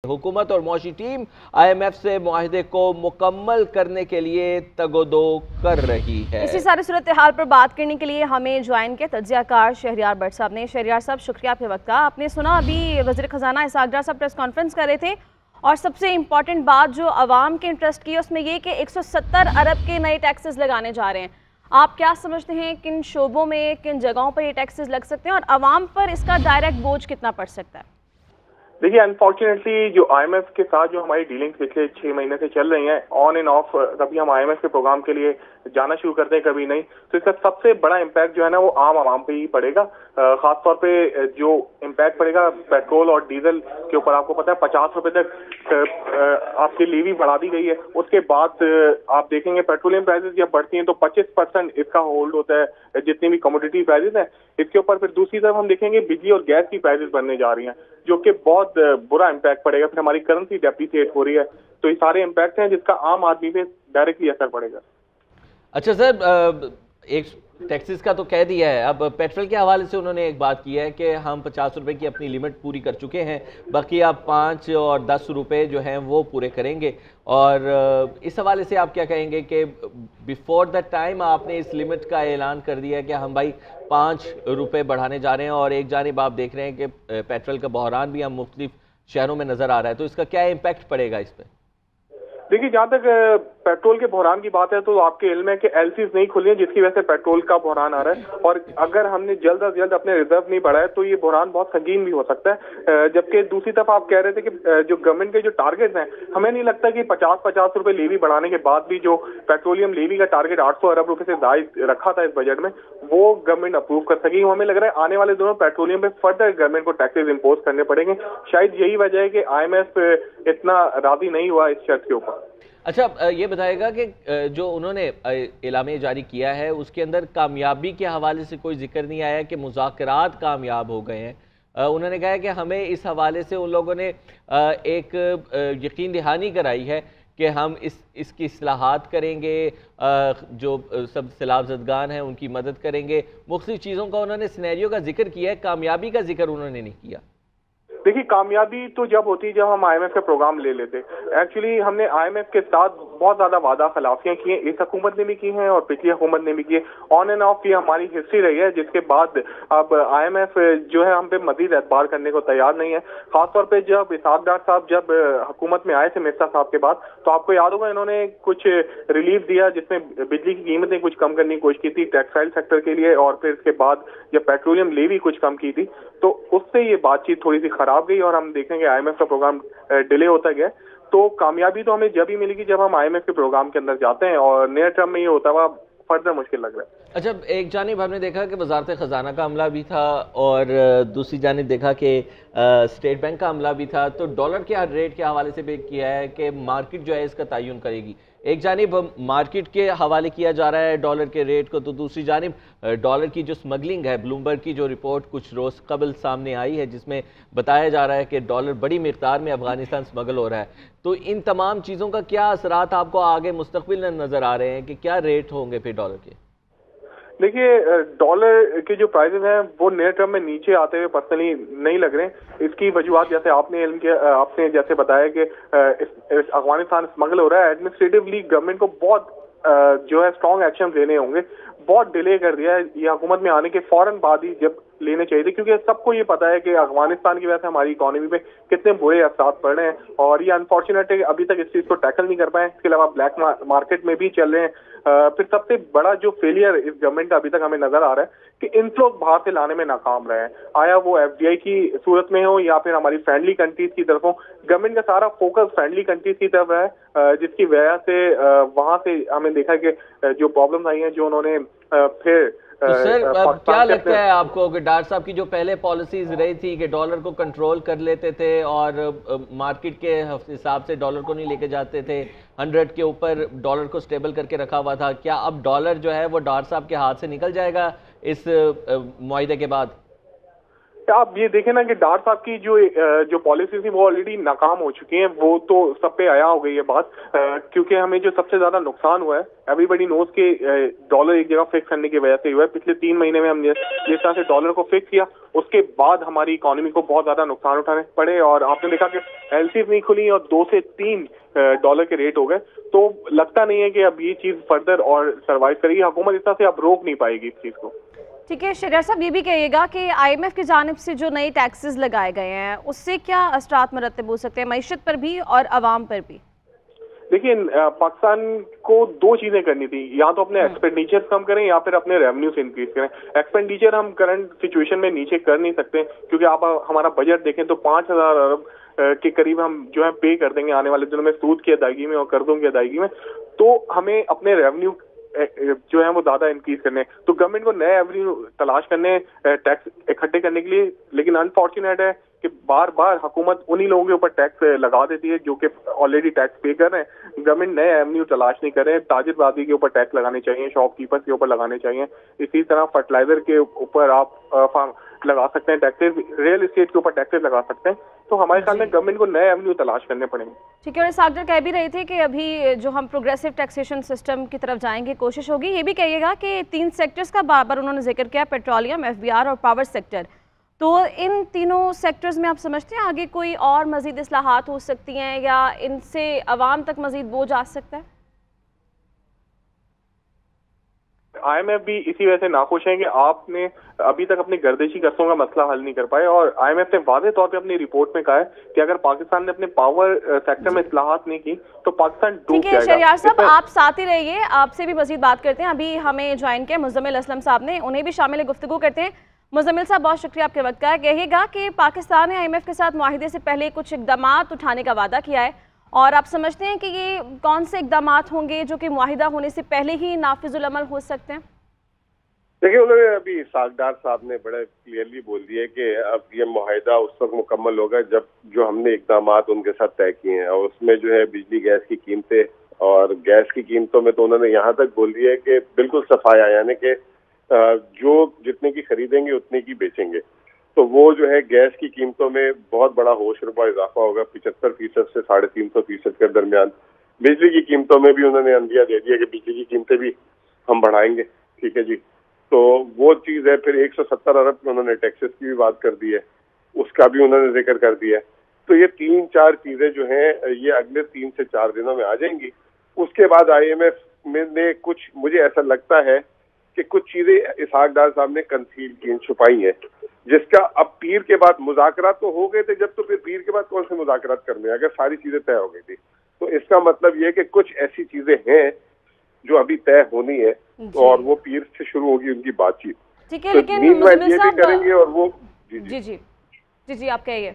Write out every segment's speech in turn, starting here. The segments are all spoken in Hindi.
हुकूमत और मौशी टीम IMF से मुआहिदे को मुकम्मल करने के लिए तगोदो कर रही है। इसी सारी सूरत हाल पर बात करने के लिए हमें ज्वाइन किया तज्जियाकार शहरियार भट्ट साहब ने। शहरियार साहब, शुक्रिया आपके वक्त का। आपने सुना अभी वज़ीर ख़जाना इसहाक़ डार साहब प्रेस कॉन्फ्रेंस कर रहे थे और सबसे इम्पॉर्टेंट बात जो अवाम के इंटरेस्ट की है उसमें ये कि 170 अरब के नए टैक्सेस लगाने जा रहे हैं। आप क्या समझते हैं किन शोबों में, किन जगहों पर ये टैक्सेस लग सकते हैं और अवाम पर इसका डायरेक्ट बोझ कितना पड़ सकता है? देखिए, अनफॉर्चुनेटली जो IMF के साथ जो हमारी डीलिंग्स पिछले 6 महीने से चल रही हैं, ऑन एंड ऑफ, कभी हम IMF के प्रोग्राम के लिए जाना शुरू करते हैं, कभी नहीं, तो इसका सबसे बड़ा इम्पैक्ट जो है ना वो आम पे ही पड़ेगा। खासतौर पे जो इम्पैक्ट पड़ेगा पेट्रोल और डीजल के ऊपर। आपको पता है 50 रुपए तक आपकी लीवी बढ़ा दी गई है। उसके बाद आप देखेंगे पेट्रोलियम प्राइसेस जब बढ़ती हैं तो 25% इसका होल्ड होता है जितनी भी कमोडिटी प्राइसेस हैं इसके ऊपर। फिर दूसरी तरफ हम देखेंगे बिजली और गैस की प्राइसेस बढ़ने जा रही हैं, जो कि बहुत बुरा इम्पैक्ट पड़ेगा। फिर हमारी करेंसी डेप्रिसिएट हो रही है, तो ये सारे इम्पैक्ट हैं जिसका आम आदमी पे डायरेक्टली असर पड़ेगा। अच्छा सर, एक टैक्सेस का तो कह दिया है, अब पेट्रोल के हवाले से उन्होंने एक बात की है कि हम 50 रुपए की अपनी लिमिट पूरी कर चुके हैं, बाकी आप 5 और 10 रुपए जो हैं वो पूरे करेंगे। और इस हवाले से आप क्या कहेंगे कि बिफोर द टाइम आपने इस लिमिट का ऐलान कर दिया कि हम भाई 5 रुपए बढ़ाने जा रहे हैं और एक जानिब आप देख रहे हैं कि पेट्रोल का बहरान भी हम मुख्तलिफ शहरों में नज़र आ रहा है, तो इसका क्या इम्पैक्ट पड़ेगा इस पर? देखिए, जहां तक पेट्रोल के बहरान की बात है तो आपके इल्म है कि LCs नहीं खुली है जिसकी वजह से पेट्रोल का बहरान आ रहा है। और अगर हमने जल्द अज जल्द अपने रिजर्व नहीं बढ़ाए तो ये बहरान बहुत संगीन भी हो सकता है। जबकि दूसरी तरफ आप कह रहे थे कि जो गवर्नमेंट के जो टारगेट्स हैं, हमें नहीं लगता कि 50 रुपए लेवी बढ़ाने के बाद भी जो पेट्रोलियम लेवी का टारगेट 800 अरब रुपए से जायद रखा था इस बजट में, वो गवर्नमेंट अप्रूव कर सकेगी। हमें लग रहा है आने वाले दिनों पेट्रोलियम पे फर्दर गवर्नमेंट को टैक्सेस इम्पोज करने पड़ेंगे। शायद यही वजह है कि IMF इतना राजी नहीं हुआ इस शर्त के ऊपर। अच्छा, ये बताएगा कि जो उन्होंने एलामिया जारी किया है उसके अंदर कामयाबी के हवाले से कोई जिक्र नहीं आया कि मुज़ाकरात कामयाब हो गए हैं। उन्होंने कहा कि हमें इस हवाले से उन लोगों ने एक यकीन दहानी कराई है कि हम इसकी इस्लाहात करेंगे, जो सब सैलाब-ज़दगान हैं उनकी मदद करेंगे। मुख्तलिफ चीज़ों का उन्होंने सिनेरियो का जिक्र किया है, कामयाबी का जिक्र उन्होंने नहीं किया। देखिए, कामयाबी तो जब होती है जब हम IMF का प्रोग्राम ले लेते। एक्चुअली हमने IMF के साथ बहुत ज्यादा वादा खिलाफियां की हैं, इस हुकूमत ने भी की हैं और पिछली हुकूमत ने भी की है। ऑन एंड ऑफ ये हमारी हिस्ट्री रही है, जिसके बाद अब IMF जो है हम पे मजीद एतबार करने को तैयार नहीं है। खासतौर पे जब इसहाक़ डार साहब जब हुकूमत में आए थे मिर्जा साहब के बाद, तो आपको याद होगा इन्होंने कुछ रिलीफ दिया जिसमें बिजली की कीमतें कुछ कम करने की कोशिश की थी टेक्सटाइल सेक्टर के लिए, और फिर इसके बाद जब पेट्रोलियम लेवी कुछ कम की थी तो उससे ये बातचीत थोड़ी सी खराब गई और हम देखेंगे IMF का प्रोग्राम डिले होता गया। तो कामयाबी तो हमें जब ही मिलेगी जब हम IMF के प्रोग्राम के अंदर जाते हैं, और नियर टर्म में ये होता हुआ फर्दर मुश्किल लग रहा है। अच्छा, एक जानिब हमने देखा कि वजारत ख़जाना का अमला भी था और दूसरी जानिब देखा कि स्टेट बैंक का अमला भी था, तो डॉलर के रेट के हवाले से भी किया है कि मार्केट जो है इसका तयन करेगी। एक जानिब मार्केट के हवाले किया जा रहा है डॉलर के रेट को, तो दूसरी जानिब डॉलर की जो स्मगलिंग है, ब्लूमबर्ग की जो रिपोर्ट कुछ रोज़ कबल सामने आई है जिसमें बताया जा रहा है कि डॉलर बड़ी मिक़दार में अफगानिस्तान स्मगल हो रहा है। तो इन तमाम चीज़ों का क्या असरात आपको आगे मुस्तक़बिल में नज़र आ रहे हैं कि क्या रेट होंगे फिर डॉलर के? देखिए, डॉलर के जो प्राइसेस हैं वो नियर टर्म में नीचे आते हुए पर्सनली नहीं लग रहे। इसकी वजूहत जैसे आपने जैसे बताया कि अफगानिस्तान स्मगल हो रहा है। एडमिनिस्ट्रेटिवली गवर्नमेंट को बहुत जो है स्ट्रॉन्ग एक्शन लेने होंगे। बहुत डिले कर दिया है, ये हुकूमत में आने के फौरन बाद ही जब लेने चाहिए थे, क्योंकि सबको ये पता है कि अफगानिस्तान की वजह से हमारी इकोनॉमी पे कितने बुरे असर पड़ रहे हैं। और ये अनफॉर्चुनेट है कि अभी तक इस चीज को टैकल नहीं कर पाए। इसके अलावा ब्लैक मार्केट में भी चल रहे हैं। फिर सबसे बड़ा जो फेलियर इस गवर्नमेंट का अभी तक हमें नजर आ रहा है कि इनफ्लो बाहर से लाने में नाकाम रहे हैं। आया वो FDI की सूरत में हो या फिर हमारी फ्रेंडली कंट्रीज की तरफ हो, गवर्नमेंट का सारा फोकस फ्रेंडली कंट्रीज की तरफ है, जिसकी वजह से वहां से हमें देखा कि जो प्रॉब्लम्स आई हैं जो उन्होंने फिर तो सर क्या लगता है आपको कि डार साहब की जो पहले पॉलिसीज रही थी कि डॉलर को कंट्रोल कर लेते थे और मार्केट के हिसाब से डॉलर को नहीं लेके जाते थे, 100 के ऊपर डॉलर को स्टेबल करके रखा हुआ था, क्या अब डॉलर जो है वो डार साहब के हाथ से निकल जाएगा इस मुआहिदे के बाद? आप ये देखें ना कि डार साहब की जो पॉलिसी थी वो ऑलरेडी नाकाम हो चुकी हैं, वो तो सब पे आया हो गई है बात, क्योंकि हमें जो सबसे ज्यादा नुकसान हुआ है, एवरीबडी नोज के डॉलर एक जगह फिक्स करने की वजह से हुआ है। पिछले 3 महीने में हमने जिस तरह से डॉलर को फिक्स किया, उसके बाद हमारी इकोनॉमी को बहुत ज्यादा नुकसान उठाने पड़े, और आपने देखा कि एलसीज नहीं खुली और 2 से 3 डॉलर के रेट हो गए। तो लगता नहीं है कि अब ये चीज फर्दर और सर्वाइव करेगी। हुकूमत इस तरह से अब रोक नहीं पाएगी इस चीज को। ठीक है शहरियार साहब, ये भी कहिएगा कि IMF की जानिब से जो नए टैक्सेस लगाए गए हैं उससे क्या असरात मरतब हो सकते हैं मईशत पर भी और आवाम पर भी? देखिए, पाकिस्तान को 2 चीजें करनी थी, या तो अपने एक्सपेंडिचर कम करें या फिर अपने रेवेन्यूज इंक्रीज करें। एक्सपेंडिचर हम करंट सिचुएशन में नीचे कर नहीं सकते, क्योंकि आप हमारा बजट देखें तो 5,000 अरब के करीब हम जो है पे कर देंगे आने वाले दिनों में सूद की अदायगी में और कर्जों की अदायगी में। तो हमें अपने रेवेन्यू जो है वो ज्यादा इंक्रीज करने, तो गवर्नमेंट को नए एवेन्यू तलाश करने टैक्स इकट्ठे करने के लिए। लेकिन अनफॉर्चुनेट है कि बार बार हुकूमत उन्हीं लोगों के ऊपर टैक्स लगा देती है जो कि ऑलरेडी टैक्स पे कर रहे हैं। गवर्नमेंट नए एवेन्यू तलाश नहीं कर रहे हैं। ताजिरबाजी के ऊपर टैक्स लगाने चाहिए, शॉपकीपर्स के ऊपर लगाने चाहिए, इसी तरह फर्टिलाइजर के ऊपर आप लगा सकते हैं टैक्सेस, रियल एस्टेट के ऊपर टैक्सेस लगा सकते हैं। तो हमारे ख्याल में गवर्नमेंट को नए एवेन्यू तलाश करने पड़ेंगे। ठीक है, और सागदर कह भी रहे थे कि अभी जो हम प्रोग्रेसिव टैक्सेशन सिस्टम की तरफ जाएंगे, कोशिश होगी। ये भी कहिएगा कि 3 सेक्टर्स का बार बार उन्होंने जिक्र किया, पेट्रोलियम, FBR और पावर सेक्टर। तो इन तीनों सेक्टर्स में आप समझते हैं आगे कोई और मजीद इस्लाहात हो सकती हैं या इनसे अवाम तक मजीद बोझ आ सकता है? IMF भी इसी वजह से नाखुश है कि आपने अभी तक अपनी गर्दिशी कर्जों का मसला हल नहीं कर पाए, और IMF ने वाज़ेह तौर पे अपनी रिपोर्ट में कहा है कि अगर पाकिस्तान ने अपने पावर सेक्टर में इस्लाहात नहीं की तो पाकिस्तान डूब जाएगा। शहरियार साहब, आप साथ ही रहिए, आपसे भी मजीद बात करते हैं। अभी हमें ज्वाइन किया मुज़म्मिल असलम साहब ने, उन्हें भी शामिल गुफ्तगू करते हैं। मुज़म्मिल साहब, बहुत शुक्रिया आपके वक्त का। कहिएगा कि पाकिस्तान ने IMF के साथ मुआहिदे से पहले कुछ इकदाम उठाने का वादा किया है, और आप समझते हैं कि ये कौन से इकदाम होंगे जो कि मुआहिदा होने से पहले ही नाफिजुल अमल हो सकते हैं? देखिए, उन्होंने अभी सागदार साहब ने बड़ा क्लियरली बोल दिया कि अब ये मुआहिदा उस वक्त मुकम्मल होगा जब जो हमने इकदाम उनके साथ तय किए हैं, और उसमें जो है बिजली गैस की कीमतें और गैस की कीमतों में तो उन्होंने यहाँ तक बोल दिया है कि बिल्कुल सफाया, यानी कि जो जितने की खरीदेंगे उतने की बेचेंगे। तो वो जो है गैस की कीमतों में बहुत बड़ा होश रुपा इजाफा होगा, 75% से 350% के दरमियान। बिजली की कीमतों में भी उन्होंने अंदिया दे दिया कि बिजली की कीमतें भी हम बढ़ाएंगे। ठीक है जी, तो वो चीज़ है। फिर 170 अरब उन्होंने टैक्सेस की भी बात कर दी है, उसका भी उन्होंने जिक्र कर दिया है। तो ये 3-4 चीज़ें जो हैं ये अगले 3 से 4 दिनों में आ जाएंगी। उसके बाद IMF ने कुछ, मुझे ऐसा लगता है कि कुछ चीज़ें इसहाक डार साहब ने कंसील की, छुपाई हैं, जिसका अब पीर के बाद मुज़ाकरात तो हो गए थे जब, तो फिर पीर के बाद कौन से मुज़ाकरात करने अगर सारी चीज़ें तय हो गई थी। तो इसका मतलब ये कि कुछ ऐसी चीज़ें हैं जो अभी तय होनी है, और वो पीर से शुरू होगी उनकी बातचीत। ठीक है, तो लेकिन ये भी करेंगे, और वो जी आप कहिए।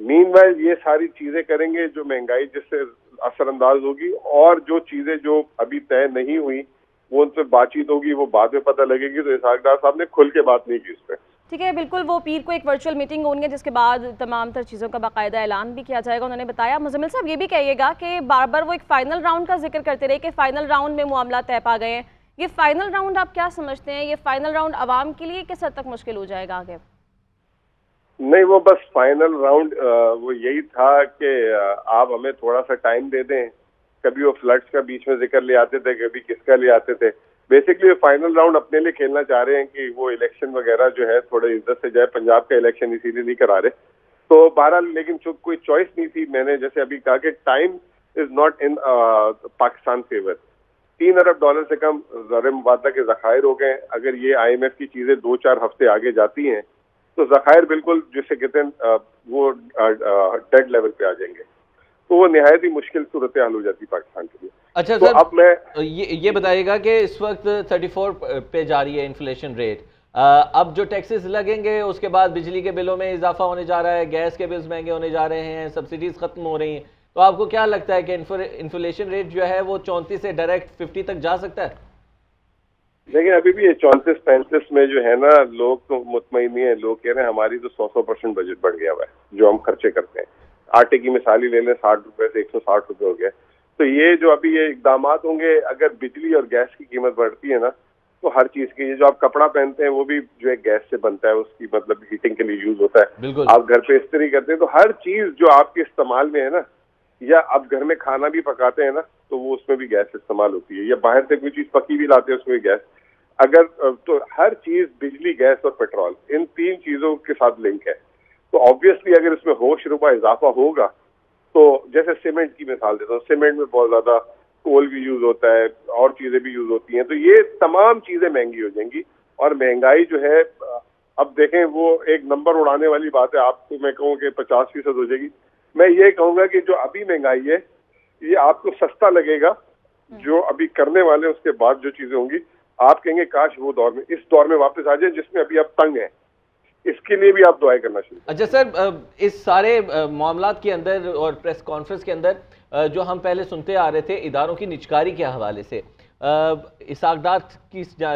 मीनवाइल ये सारी चीजें करेंगे जो महंगाई जिससे असरअंदाज होगी, और जो चीजें जो अभी तय नहीं हुई वो उनसे बातचीत होगी, वो बाद में पता लगेगी। तो इसहाक डार साहब ने खुल के बात नहीं की इस पर। ठीक है, बिल्कुल, वो पीर को एक वर्चुअल मीटिंग होनी है जिसके बाद तमाम तर चीज़ों का बाकायदा ऐलान भी किया जाएगा, उन्होंने बताया। मुज़म्मिल साहब, ये भी कहिएगा कि बार बार वो एक फाइनल राउंड का जिक्र करते रहे कि फाइनल राउंड में मामला तय पा गए हैं। ये फाइनल राउंड आप क्या समझते हैं? ये फाइनल राउंड आवाम के लिए किस हद तक मुश्किल हो जाएगा आगे? नहीं, वो बस फाइनल राउंड वो यही था कि आप हमें थोड़ा सा टाइम दे दें। कभी वो फ्लड्स का बीच में जिक्र ले आते थे, कभी किसका ले आते थे। बेसिकली फाइनल राउंड अपने लिए खेलना चाह रहे हैं कि वो इलेक्शन वगैरह जो है थोड़े इज्जत से जाए। पंजाब का इलेक्शन इसीलिए नहीं करा रहे। तो बहरहाल, लेकिन कोई चॉइस नहीं थी। मैंने जैसे अभी कहा कि time is not in Pakistan favour. 3 Arab dollar से कम ज़र मुबादला के ज़खायर हो गए। अगर ये IMF की चीजें 2-4 हफ्ते आगे जाती हैं तो ज़खायर बिल्कुल जिसे कहते हैं वो डेड लेवल पे आ जाएंगे। तो वो निहायत ही मुश्किल सूरत हाल हो जाती पाकिस्तान के लिए। अच्छा तो सर, अब मैं ये बताइएगा कि इस वक्त 34 पे जारी है इन्फ्लेशन रेट। अब जो टैक्सेस लगेंगे उसके बाद बिजली के बिलों में इजाफा होने जा रहा है, गैस के बिल्स महंगे होने जा रहे हैं, सब्सिडीज खत्म हो रही हैं। तो आपको क्या लगता है कि इन्फ्लेशन रेट जो है वो 34 से डायरेक्ट 50 तक जा सकता है? देखिए, अभी भी ये 34-35 में जो है ना, लोग तो मुतमईन नहीं है। लोग कह रहे हैं हमारी तो 100% बजट बढ़ गया हुआ है जो हम खर्चे करते हैं। आटे की मिसाल ही ले लें, 60 रुपए से 160 रुपए हो गया। तो ये जो अभी ये इकदाम होंगे, अगर बिजली और गैस की कीमत बढ़ती है ना, तो हर चीज की, जो आप कपड़ा पहनते हैं वो भी जो है गैस से बनता है, उसकी मतलब हीटिंग के लिए यूज होता है। बिल्कुल। आप घर पे इस्त्री करते हैं तो हर चीज जो आपके इस्तेमाल में है ना, या आप घर में खाना भी पकाते हैं ना, तो वो उसमें भी गैस इस्तेमाल होती है, या बाहर से कोई चीज पकी भी लाते हैं उसमें गैस। अगर तो हर चीज बिजली, गैस और पेट्रोल, इन तीन चीजों के साथ लिंक है। तो ऑब्वियसली अगर इसमें होश रुपा इजाफा होगा, तो जैसे सीमेंट की मिसाल देता हूँ, सीमेंट में बहुत ज्यादा कोल भी यूज होता है और चीजें भी यूज होती हैं, तो ये तमाम चीजें महंगी हो जाएंगी। और महंगाई जो है, अब देखें, वो एक नंबर उड़ाने वाली बात है। आपको मैं कहूँ कि 50% हो जाएगी। मैं ये कहूंगा कि जो अभी महंगाई है ये आपको सस्ता लगेगा, जो अभी करने वाले उसके बाद जो चीजें होंगी आप कहेंगे काश वो दौर में, इस दौर में वापस आ जाए जिसमें अभी आप तंग हैं। इसके लिए भी आप दुआएं करना शुरू। अच्छा सर, इस सारे मामलात के अंदर और प्रेस कॉन्फ्रेंस के अंदर जो हम पहले सुनते आ रहे थे इदारों की निजकारी के हवाले से, इसहाक डार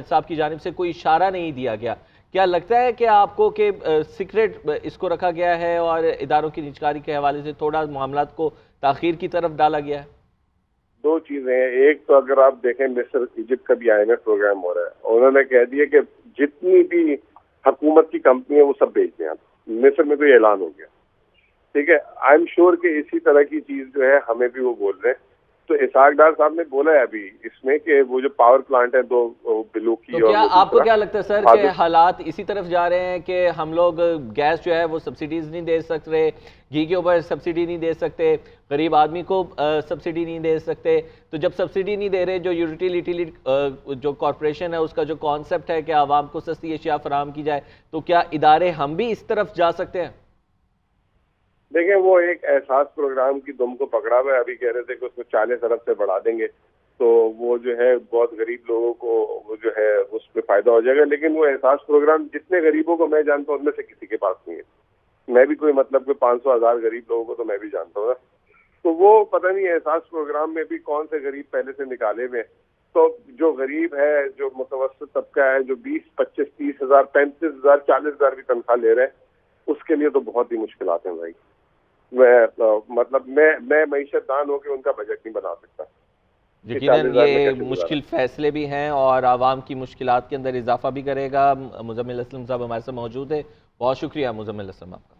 साहब की जानिब से कोई इशारा नहीं दिया गया। क्या लगता है कि आपको कि सीक्रेट इसको रखा गया है और इदारों की निजकारी के हवाले से थोड़ा मामलात को ताखीर की तरफ डाला गया है? दो चीजें हैं। एक तो अगर आप देखें, मिस्र इजिप्ट का भी IMF प्रोग्राम हो रहा है, उन्होंने कह दिया कि जितनी भी हुकूमत की कंपनी है वो सब बेच दें। आप मिस्र में तो ये ऐलान हो गया, ठीक है। आई एम श्योर कि इसी तरह की चीज जो है हमें भी वो बोल रहे हैं। तो इसहाक डार साहब ने बोला है अभी इसमें कि वो जो पावर प्लांट है दो बिलो की, तो क्या आपको क्या लगता है सर कि हालात इसी तरफ जा रहे हैं कि हम लोग गैस जो है वो सब्सिडीज नहीं दे सकते, घी के ऊपर सब्सिडी नहीं दे सकते, गरीब आदमी को सब्सिडी नहीं दे सकते? तो जब सब्सिडी नहीं दे रहे, जो यूटिलिटी जो कॉरपोरेशन है उसका जो कॉन्सेप्ट है कि आवाम को सस्ती अशिया फराहम की जाए, तो क्या इदारे हम भी इस तरफ जा सकते हैं? देखें, वो एक एहसास प्रोग्राम की दुम को पकड़ा हुआ है। अभी कह रहे थे कि उसको 40 अरब से बढ़ा देंगे, तो वो जो है बहुत गरीब लोगों को वो जो है उस पर फायदा हो जाएगा। लेकिन वो एहसास प्रोग्राम जितने गरीबों को मैं जानता हूँ उनमें से किसी के पास नहीं है। मैं भी कोई मतलब कोई 500,000 गरीब लोगों को तो मैं भी जानता हूँ ना। तो वो पता नहीं एहसास प्रोग्राम में भी कौन से गरीब पहले से निकाले हुए। तो जो गरीब है, जो मुतवस्सित तबका है, जो 20, 25, 30 हजार, 35 हजार, 40 हजार भी तनख्वाह ले रहे हैं, उसके लिए तो बहुत ही मुश्किलात हैं भाई। मैं मईशतदान होकर उनका बजट नहीं बना सकता। यकीनन ये मुश्किल फैसले भी हैं और आवाम की मुश्किलात के अंदर इजाफा भी करेगा। मुजम्मिल असलम साहब हमारे साथ मौजूद है। बहुत शुक्रिया मुजम्मिल असलम आपका।